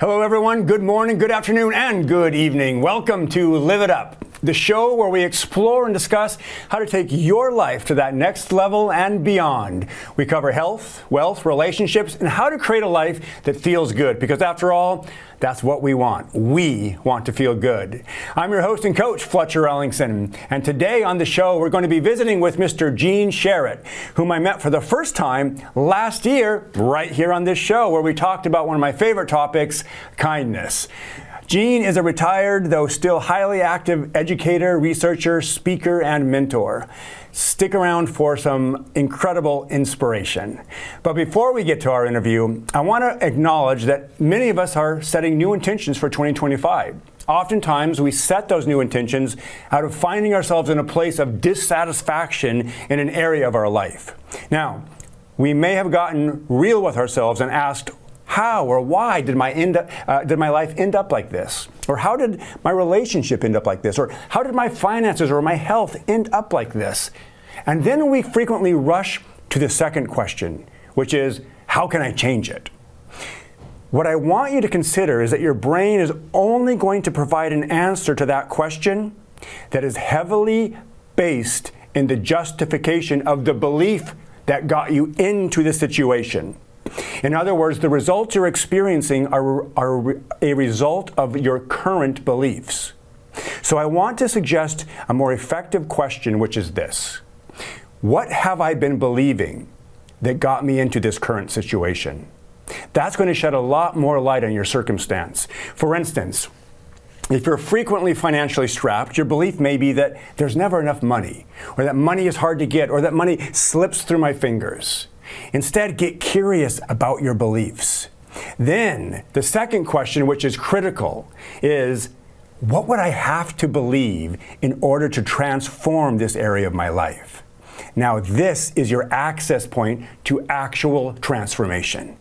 Hello everyone, good morning, good afternoon, and good evening. Welcome to Live It Up, the show where we explore and discuss how to take your life to that next level and beyond. We cover health, wealth, relationships, and how to create a life that feels good, because after all, that's what we want. We want to feel good. I'm your host and coach, Fletcher, and today on the show, we're going to be visiting with Mr. Gene Sharratt, whom I met for the first time last year, right here on this show, where we talked about one of my favorite topics, kindness. Gene is a retired, though still highly active educator, researcher, speaker, and mentor. Stick around for some incredible inspiration. But before we get to our interview, I want to acknowledge that many of us are setting new intentions for 2025. Oftentimes, we set those new intentions out of finding ourselves in a place of dissatisfaction in an area of our life. Now, we may have gotten real with ourselves and asked, how or why did my life end up like this? Or how did my relationship end up like this? Or how did my finances or my health end up like this? And then we frequently rush to the second question, which is, how can I change it? What I want you to consider is that your brain is only going to provide an answer to that question that is heavily based in the justification of the belief that got you into the situation. In other words, the results you're experiencing are a result of your current beliefs. So I want to suggest a more effective question, which is this. What have I been believing that got me into this current situation? That's going to shed a lot more light on your circumstance. For instance, if you're frequently financially strapped, your belief may be that there's never enough money, or that money is hard to get, or that money slips through my fingers. Instead, get curious about your beliefs. Then, the second question, which is critical, is what would I have to believe in order to transform this area of my life? Now, this is your access point to actual transformation.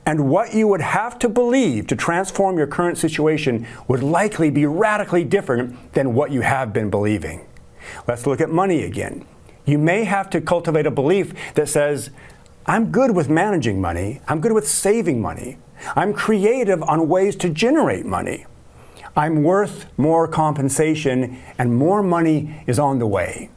And what you would have to believe to transform your current situation would likely be radically different than what you have been believing. Let's look at money again. You may have to cultivate a belief that says, I'm good with managing money. I'm good with saving money. I'm creative on ways to generate money. I'm worth more compensation and more money is on the way.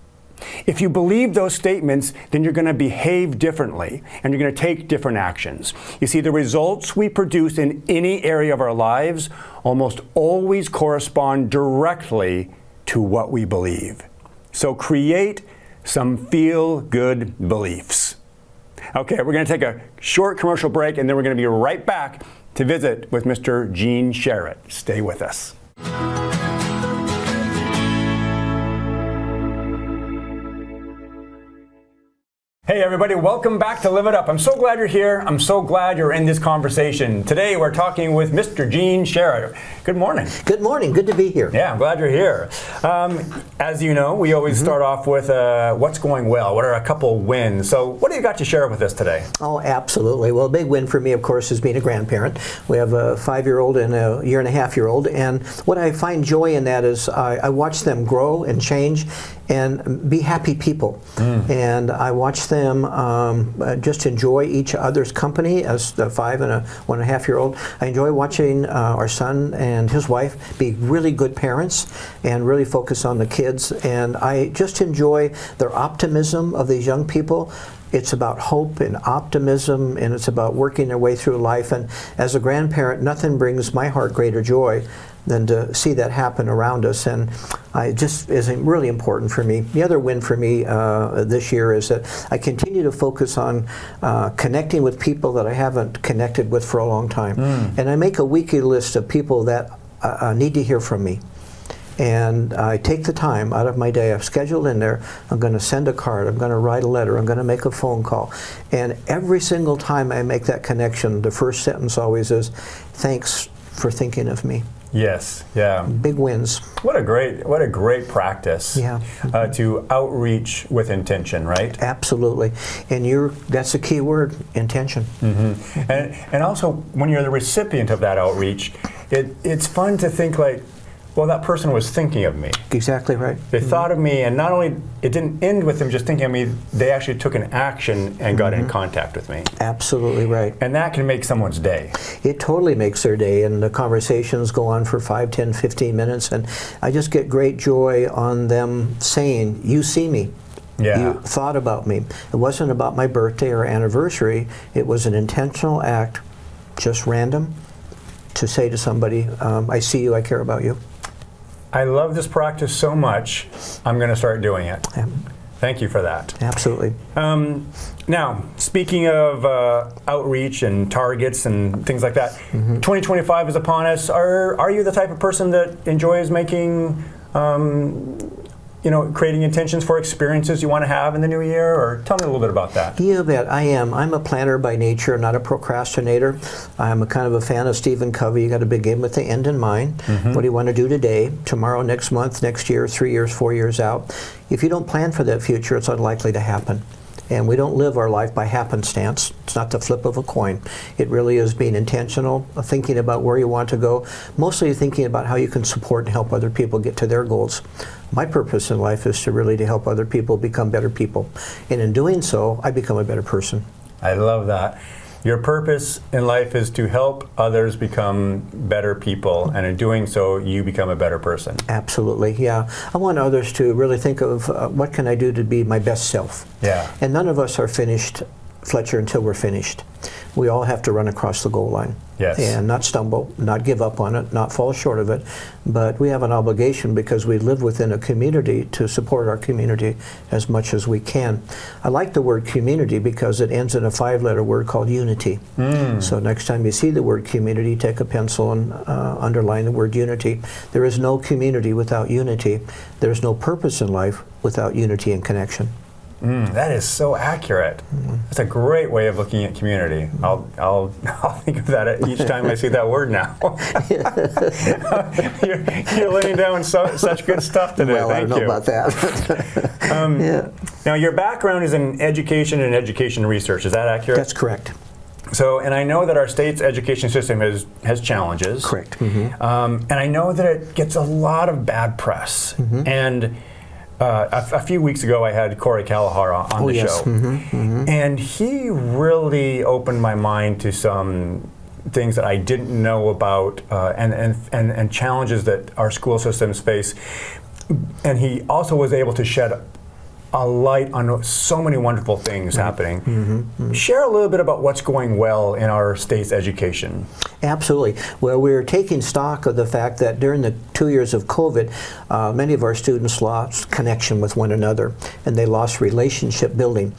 If you believe those statements, then you're going to behave differently and you're going to take different actions. You see, the results we produce in any area of our lives almost always correspond directly to what we believe. So create some feel-good beliefs. Okay, we're going to take a short commercial break and then we're going to be right back to visit with Mr. Gene Sharratt. Stay with us. Hey everybody, welcome back to Live It Up. I'm so glad you're here. I'm so glad you're in this conversation. Today we're talking with Mr. Gene Sharratt. Good morning. Good morning. Good to be here. Yeah, I'm glad you're here. As you know, we always start off with what's going well. What are a couple wins? So what do you got to share with us today? Oh, absolutely. Well, a big win for me, of course, is being a grandparent. We have a 5-year-old and a 1.5-year-old. And what I find joy in that is I watch them grow and change and be happy people. And I watch them just enjoy each other's company as the 5 and a 1.5-year-old. I enjoy watching our son and his wife be really good parents and really focus on the kids. And I just enjoy their optimism of these young people. It's about hope and optimism, and it's about working their way through life. And as a grandparent, nothing brings my heart greater joy than to see that happen around us, and it just is really important for me. The other win for me this year is that I continue to focus on connecting with people that I haven't connected with for a long time. And I make a weekly list of people that need to hear from me. And I take the time out of my day. I've scheduled in there, I'm going to send a card, I'm going to write a letter, I'm going to make a phone call. And every single time I make that connection, the first sentence always is, thanks for thinking of me. Yes, yeah. Big wins. What a great practice. Yeah. To outreach with intention, right? Absolutely. And that's a key word, intention. And also, when you're the recipient of that outreach, it's fun to think like, well, that person was thinking of me. Exactly right. They thought of me, and not only, it didn't end with them just thinking of me, they actually took an action and got in contact with me. Absolutely right. And that can make someone's day. It totally makes their day, and the conversations go on for 5, 10, 15 minutes, and I just get great joy on them saying, you see me. Yeah. You thought about me. It wasn't about my birthday or anniversary. It was an intentional act, just random, to say to somebody, I see you, I care about you. I love this practice so much, I'm going to start doing it. Yeah. Thank you for that. Absolutely. Now, speaking of outreach and targets and things like that, 2025 is upon us. Are you the type of person that enjoys making, creating intentions for experiences you want to have in the new year? Or tell me a little bit about that. You bet. I am. I'm a planner by nature, not a procrastinator. I'm a kind of a fan of Stephen Covey. You got to begin with the end in mind. What do you want to do today, tomorrow, next month, next year, 3 years, 4 years out? If you don't plan for that future, it's unlikely to happen. And we don't live our life by happenstance. It's not the flip of a coin. It really is being intentional, thinking about where you want to go, mostly thinking about how you can support and help other people get to their goals. My purpose in life is to help other people become better people. And in doing so, I become a better person. I love that. Your purpose in life is to help others become better people, and in doing so, you become a better person. Absolutely, yeah. I want others to really think of what can I do to be my best self. Yeah. And none of us are finished, Fletcher, until we're finished. We all have to run across the goal line. Yes. And not stumble, not give up on it, not fall short of it. But we have an obligation because we live within a community to support our community as much as we can. I like the word community because it ends in a 5-letter word called unity. So next time you see the word community, take a pencil and underline the word unity. There is no community without unity. There's no purpose in life without unity and connection. That is so accurate. That's a great way of looking at community. I'll think of that each time I see that word now. you're laying down such good stuff today. Well, Thank I don't you. know about that. Now, your background is in education and education research. Is that accurate? That's correct. So, and I know that our state's education system has challenges. Correct. And I know that it gets a lot of bad press. And a few weeks ago, I had Corey Kalahar on the show, and he really opened my mind to some things that I didn't know about, and challenges that our school systems face. And he also was able to shed a light on so many wonderful things happening. Share a little bit about what's going well in our state's education. Absolutely. Well, we're taking stock of the fact that during the 2 years of COVID, many of our students lost connection with one another, and they lost relationship building.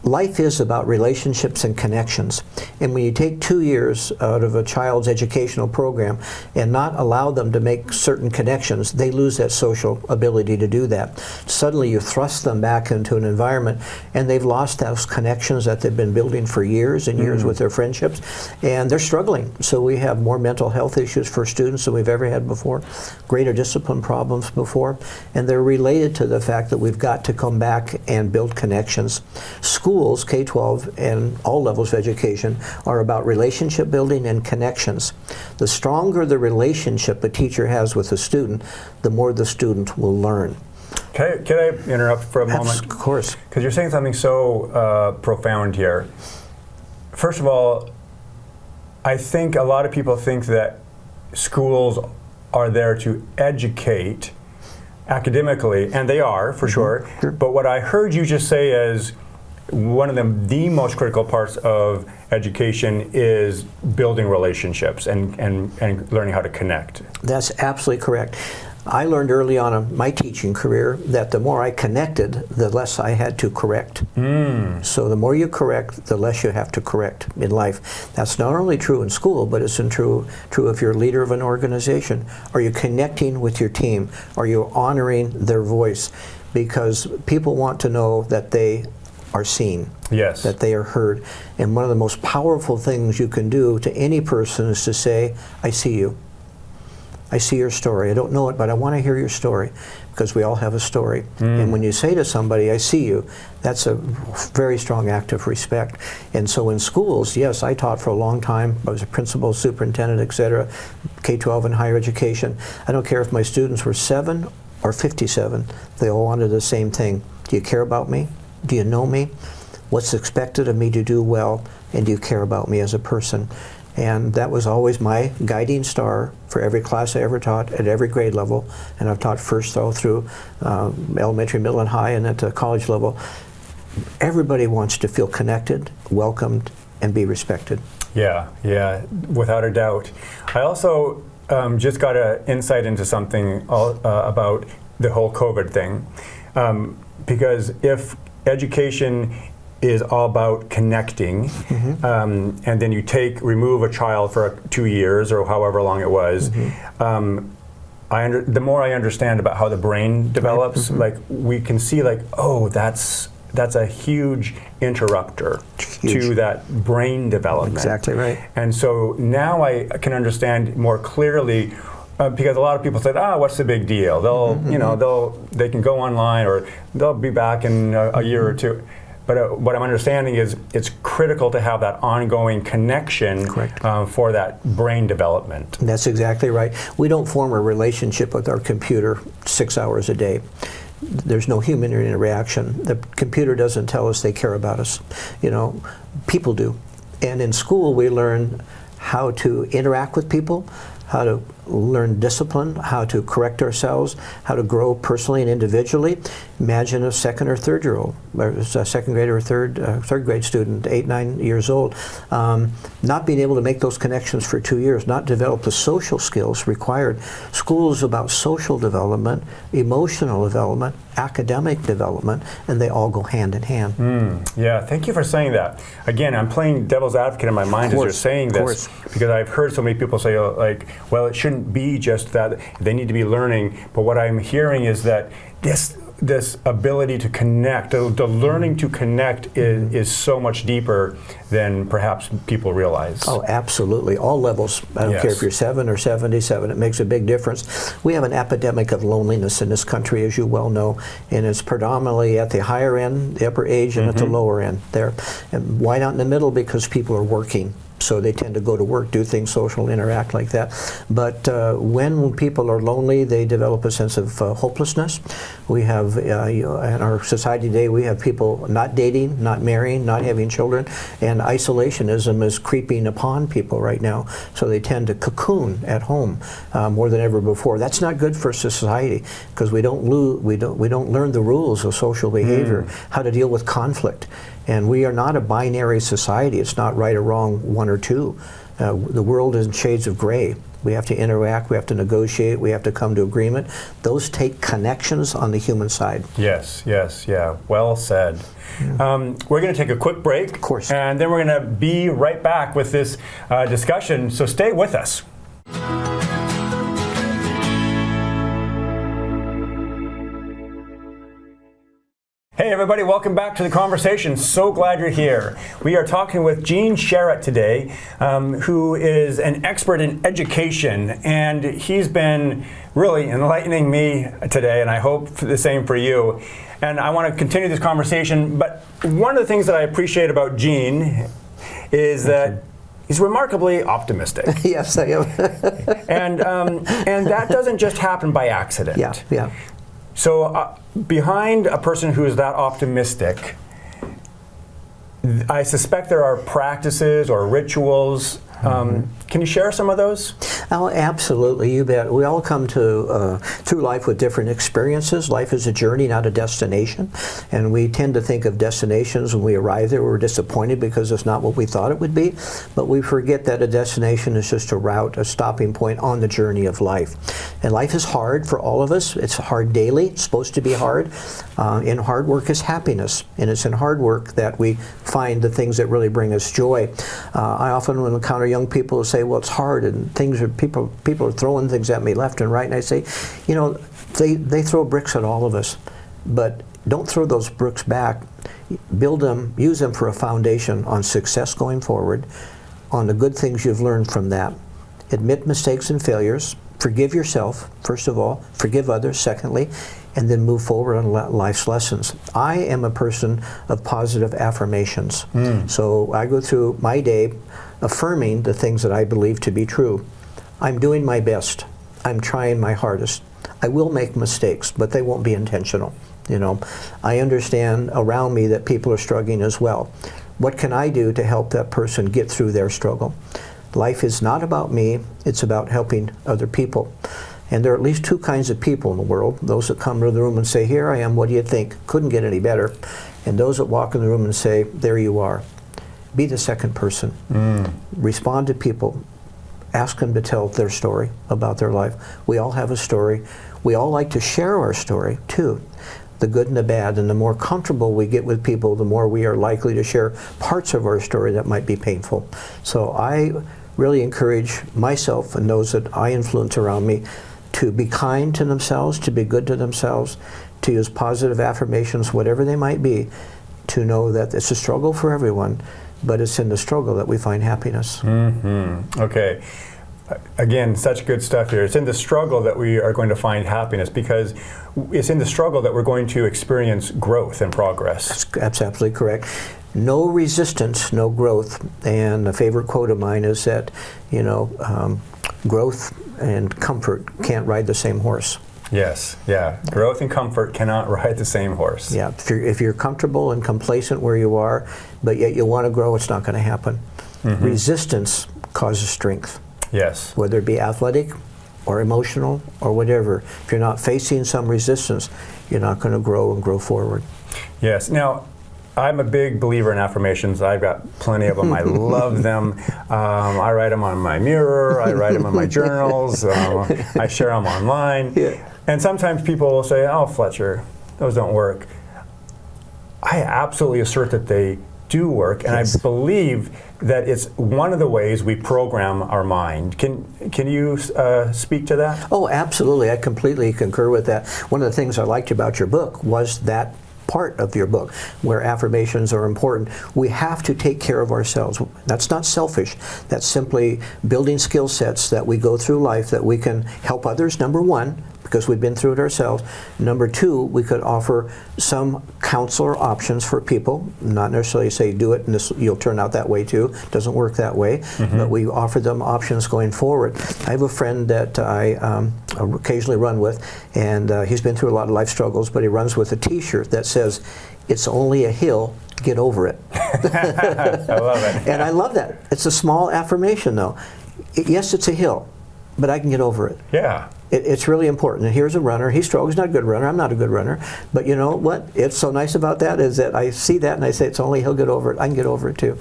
Life is about relationships and connections. And when you take 2 years out of a child's educational program and not allow them to make certain connections, they lose that social ability to do that. Suddenly you thrust them back into an environment and they've lost those connections that they've been building for years and years with their friendships, and they're struggling. So we have more mental health issues for students than we've ever had before, greater discipline problems before, and they're related to the fact that we've got to come back and build connections. Schools, K-12 and all levels of education, are about relationship building and connections. The stronger the relationship a teacher has with a student, the more the student will learn. Can I interrupt for a moment? Of course. Because you're saying something so profound here. First of all, I think a lot of people think that schools are there to educate academically, and they are, for sure. But what I heard you just say is one of the most critical parts of education is building relationships and learning how to connect. That's absolutely correct. I learned early on in my teaching career that the more I connected, the less I had to correct. So the more you correct, the less you have to correct in life. That's not only true in school, but it's true if you're a leader of an organization. Are you connecting with your team? Are you honoring their voice? Because people want to know that they are seen, yes, that they are heard. And one of the most powerful things you can do to any person is to say, I see you. I see your story. I don't know it, but I want to hear your story, because we all have a story. And when you say to somebody, I see you, that's a very strong act of respect. And so in schools, yes, I taught for a long time. I was a principal, superintendent, etc., K-12 and higher education. I don't care if my students were 7 or 57, they all wanted the same thing. Do you care about me? Do you know me? What's expected of me to do well? And do you care about me as a person? And that was always my guiding star for every class I ever taught at every grade level. And I've taught first all through elementary, middle, and high, and at the college level. Everybody wants to feel connected, welcomed, and be respected. Yeah, without a doubt. I also just got an insight into something about the whole COVID thing. Because if education is all about connecting, and then you remove a child for 2 years or however long it was, the more I understand about how the brain develops, like we can see like, oh, that's a huge interrupter to that brain development. Exactly right. And so now I can understand more clearly, because a lot of people said, what's the big deal? They'll, they can go online, or they'll be back in a year or two. But what I'm understanding is it's critical to have that ongoing connection for that brain development. That's exactly right. We don't form a relationship with our computer 6 hours a day. There's no human interaction. The computer doesn't tell us they care about us. People do. And in school we learn how to interact with people, how to learn discipline, how to correct ourselves, how to grow personally and individually. Imagine a second or third year old, or a second grade or third grade student, 8, 9 years old, not being able to make those connections for 2 years, not develop the social skills required. School is about social development, emotional development, academic development, and they all go hand in hand. Yeah, thank you for saying that. Again, I'm playing devil's advocate in my mind as you're saying this, because I've heard so many people say, well, it shouldn't be just that, they need to be learning. But what I'm hearing is that this ability to connect, the learning to connect is so much deeper than perhaps people realize. Oh, absolutely. All levels. I don't care if you're 7 or 77. It makes a big difference. We have an epidemic of loneliness in this country, as you well know, and it's predominantly at the higher end, the upper age, and at the lower end there. And why not in the middle? Because people are working. So they tend to go to work, do things social, interact like that. But when people are lonely, they develop a sense of hopelessness. We have, in our society today, we have people not dating, not marrying, not having children, and isolationism is creeping upon people right now. So they tend to cocoon at home more than ever before. That's not good for society, because we don't learn the rules of social behavior, how to deal with conflict. And we are not a binary society. It's not right or wrong, one or two. The world is in shades of gray. We have to interact, we have to negotiate, we have to come to agreement. Those take connections on the human side. Yes, yeah, well said. We're going to take a quick break. Of course. And then we're going to be right back with this discussion, so stay with us. Hey everybody, welcome back to the conversation. So glad you're here. We are talking with Gene Sharratt today, who is an expert in education, and he's been really enlightening me today, and I hope the same for you. And I want to continue this conversation, but one of the things that I appreciate about Gene is that he's remarkably optimistic. Yes, I am. and that doesn't just happen by accident. Yeah. So behind a person who is that optimistic, I suspect there are practices or rituals. Can you share some of those? Oh, absolutely, you bet. We all come to through life with different experiences. Life is a journey, not a destination. And we tend to think of destinations when we arrive there, we're disappointed because it's not what we thought it would be. But we forget that a destination is just a route, a stopping point on the journey of life. And life is hard for all of us. It's hard daily. It's supposed to be hard. In hard work is happiness. And it's in hard work that we find the things that really bring us joy. I often encounter young people who say, well, it's hard, and things are people are throwing things at me left and right, and I say, they throw bricks at all of us, but don't throw those bricks back. Build them, use them for a foundation on success going forward, on the good things you've learned from that. Admit mistakes and failures, Forgive yourself, first of all. Forgive others, secondly. And then move forward on life's lessons. I am a person of positive affirmations. So I go through my day affirming the things that I believe to be true. I'm doing my best. I'm trying my hardest. I will make mistakes, but they won't be intentional. You know, I understand around me that people are struggling as well. What can I do to help that person get through their struggle? Life is not about me, it's about helping other people. And there are at least two kinds of people in the world. Those that come to the room and say, here I am, what do you think? Couldn't get any better. And those that walk in the room and say, there you are. Be the second person. Respond to people. Ask them to tell their story about their life. We all have a story. We all like to share our story too, the good and the bad. And the more comfortable we get with people, the more we are likely to share parts of our story that might be painful. So I really encourage myself and those that I influence around me to be kind to themselves, to be good to themselves, to use positive affirmations, whatever they might be, to know that it's a struggle for everyone, but it's in the struggle that we find happiness. Okay. Again, such good stuff here. It's in the struggle that we are going to find happiness, because it's in the struggle that we're going to experience growth and progress. That's absolutely correct. No resistance, no growth. And a favorite quote of mine is that, you know, growth and comfort can't ride the same horse. Yes, yeah. Growth and comfort cannot ride the same horse. Yeah, if you're comfortable and complacent where you are, but yet you want to grow, it's not going to happen. Resistance causes strength. Yes. Whether it be athletic or emotional or whatever. If you're not facing some resistance, you're not going to grow and grow forward. Yes. Now, I'm a big believer in affirmations. I've got plenty of them. I love them. I write them on my mirror. I write them in my journals. I share them online. Yeah. And sometimes people will say, oh, Fletcher, those don't work. I absolutely assert that they do work, and Yes. I believe that it's one of the ways we program our mind. Can you speak to that? Oh, absolutely. I completely concur with that. One of the things I liked about your book was that part of your book where affirmations are important. We have to take care of ourselves. That's not selfish. That's simply building skill sets that we go through life that we can help others, number one, because we've been through it ourselves. Number two, we could offer some counsel or options for people, not necessarily say do it and this, you'll turn out that way too. It doesn't work that way, but we offer them options going forward. I have a friend that I occasionally run with, and he's been through a lot of life struggles, but he runs with a t-shirt that says, "It's only a hill, get over it." I love it. And I love that. It's a small affirmation though. Yes, it's a hill, but I can get over it. Yeah. It's really important. And here's a runner. He struggles. He's not a good runner. I'm not a good runner. But you know what? It's so nice about that is that I see that and I say, it's only he'll get over it. I can get over it too.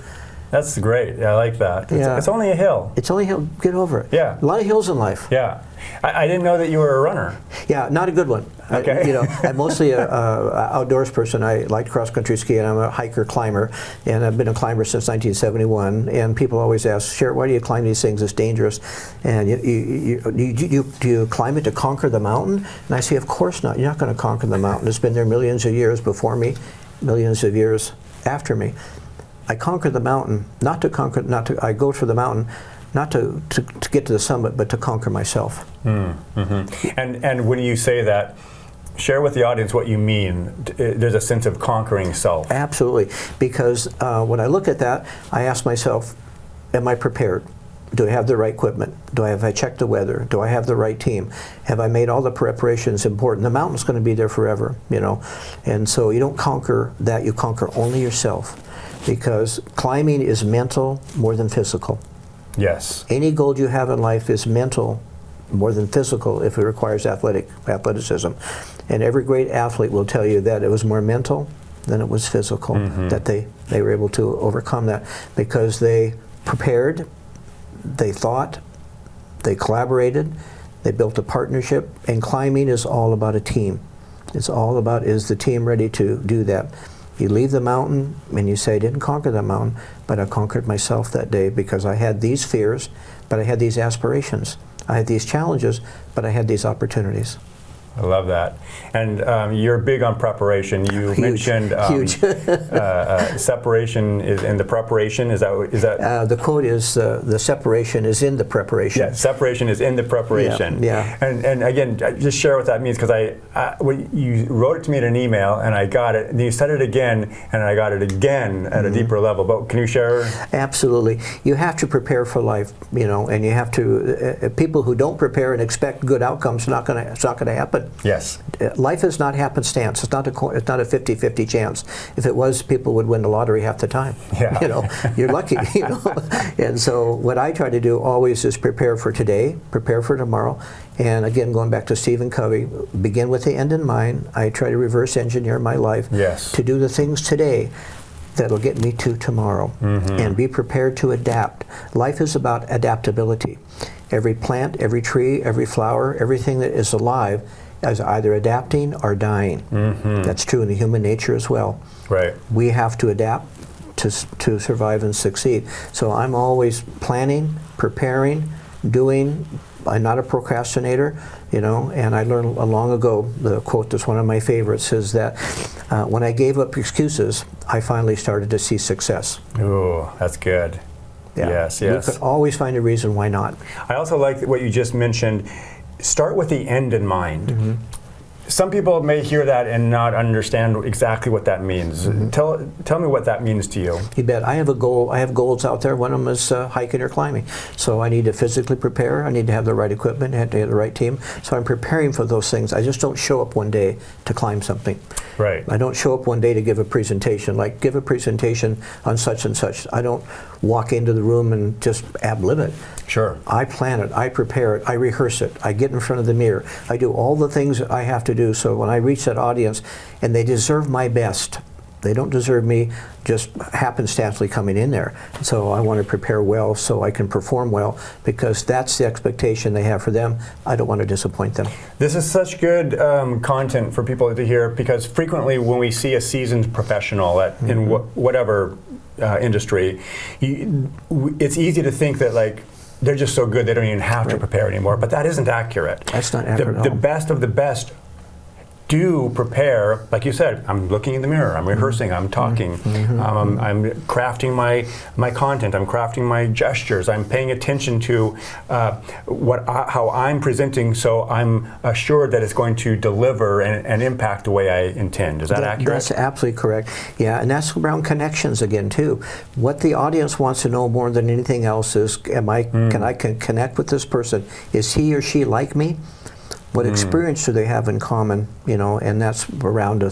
That's great. I like that. It's only a hill. It's only he'll get over it. Yeah. A lot of hills in life. Yeah. I didn't know that you were a runner. Yeah, not a good one. Okay. You know, I'm mostly a outdoors person. I like to cross-country ski, and I'm a hiker, climber, and I've been a climber since 1971. And people always ask, Sharratt, why do you climb these things? It's dangerous. And do you climb it to conquer the mountain? And I say, of course not. You're not going to conquer the mountain. It's been there millions of years before me, millions of years after me. I conquer the mountain, I go for the mountain, not to get to the summit, but to conquer myself. And when you say that, share with the audience what you mean. There's a sense of conquering self. Absolutely, because when I look at that, I ask myself, am I prepared? Do I have the right equipment? Have I checked the weather? Do I have the right team? Have I made all the preparations important? The mountain's going to be there forever, you know. And so you don't conquer that, you conquer only yourself. Because climbing is mental more than physical. Yes. Any goal you have in life is mental more than physical if it requires athleticism. And every great athlete will tell you that it was more mental than it was physical, that they were able to overcome that because they prepared, they thought, they collaborated, they built a partnership, and climbing is all about a team. It's all about, is the team ready to do that? You leave the mountain and you say, I didn't conquer the mountain, but I conquered myself that day because I had these fears, but I had these aspirations. I had these challenges, but I had these opportunities. I love that. And you're big on preparation. You mentioned separation is in the preparation. Is that? The quote is, the separation is in the preparation. Yeah, separation is in the preparation. Yeah. And again, just share what that means, because when you wrote it to me in an email, and I got it, and you said it again, and I got it again at a deeper level. But can you share? Absolutely. You have to prepare for life, and you have to. People who don't prepare and expect good outcomes, it's not going to happen. Yes. Life is not happenstance. It's not a 50-50 chance. If it was, people would win the lottery half the time. Yeah. You're lucky. And so what I try to do always is prepare for today, prepare for tomorrow, and again, going back to Stephen Covey, begin with the end in mind. I try to reverse engineer my life to do the things today that'll get me to tomorrow, and be prepared to adapt. Life is about adaptability. Every plant, every tree, every flower, everything that is alive is either adapting or dying. That's true in the human nature as well. Right. We have to adapt to survive and succeed. So I'm always planning, preparing, doing. I'm not a procrastinator, and I learned long ago, the quote that's one of my favorites is that when I gave up excuses, I finally started to see success. Ooh, that's good. Yeah. Yes. You could always find a reason why not. I also like what you just mentioned. Start with the end in mind. Some people may hear that and not understand exactly what that means. Tell me what that means to you. You bet. I have a goal. I have goals out there. One of them is hiking or climbing. So I need to physically prepare. I need to have the right equipment. I have to have the right team. So I'm preparing for those things. I just don't show up one day to climb something. Right. I don't show up one day to give a presentation. Like, give a presentation on such and such. I don't walk into the room and just ad lib it. Sure. I plan it, I prepare it, I rehearse it, I get in front of the mirror. I do all the things that I have to do, so when I reach that audience, and they deserve my best. They don't deserve me just happenstancely coming in there. So I want to prepare well so I can perform well, because that's the expectation they have for them. I don't want to disappoint them. This is such good content for people to hear, because frequently when we see a seasoned professional in whatever industry, it's easy to think that, like, they're just so good they don't even have to prepare anymore. But that isn't accurate. That's not accurate at all. The best of the best do prepare, like you said. I'm looking in the mirror, I'm rehearsing, I'm talking, I'm crafting my content, I'm crafting my gestures, I'm paying attention to how I'm presenting, so I'm assured that it's going to deliver and impact the way I intend. Is that accurate? That's absolutely correct. Yeah, and that's around connections again too. What the audience wants to know more than anything else is, can I connect with this person? Is he or she like me? What experience do they have in common, and that's around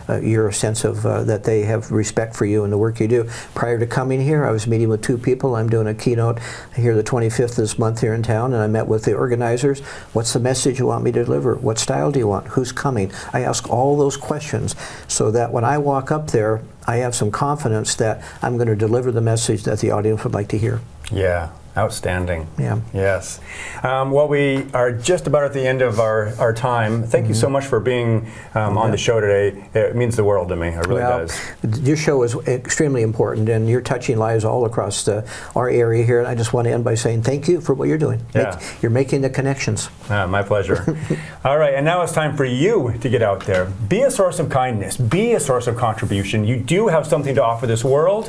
your sense of that they have respect for you and the work you do. Prior to coming here, I was meeting with two people. I'm doing a keynote here the 25th this month here in town, and I met with the organizers. What's the message you want me to deliver? What style do you want? Who's coming? I ask all those questions so that when I walk up there, I have some confidence that I'm going to deliver the message that the audience would like to hear. Yeah. Outstanding. Yeah. Yes. Well, we are just about at the end of our time. Thank you so much for being on the show today. It means the world to me. It really does. Your show is extremely important, and you're touching lives all across our area here. And I just want to end by saying thank you for what you're doing. Yeah. You're making the connections. My pleasure. All right, and now it's time for you to get out there. Be a source of kindness. Be a source of contribution. You do have something to offer this world,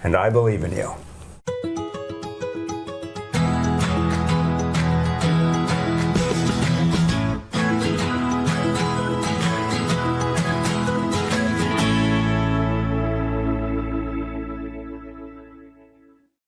and I believe in you.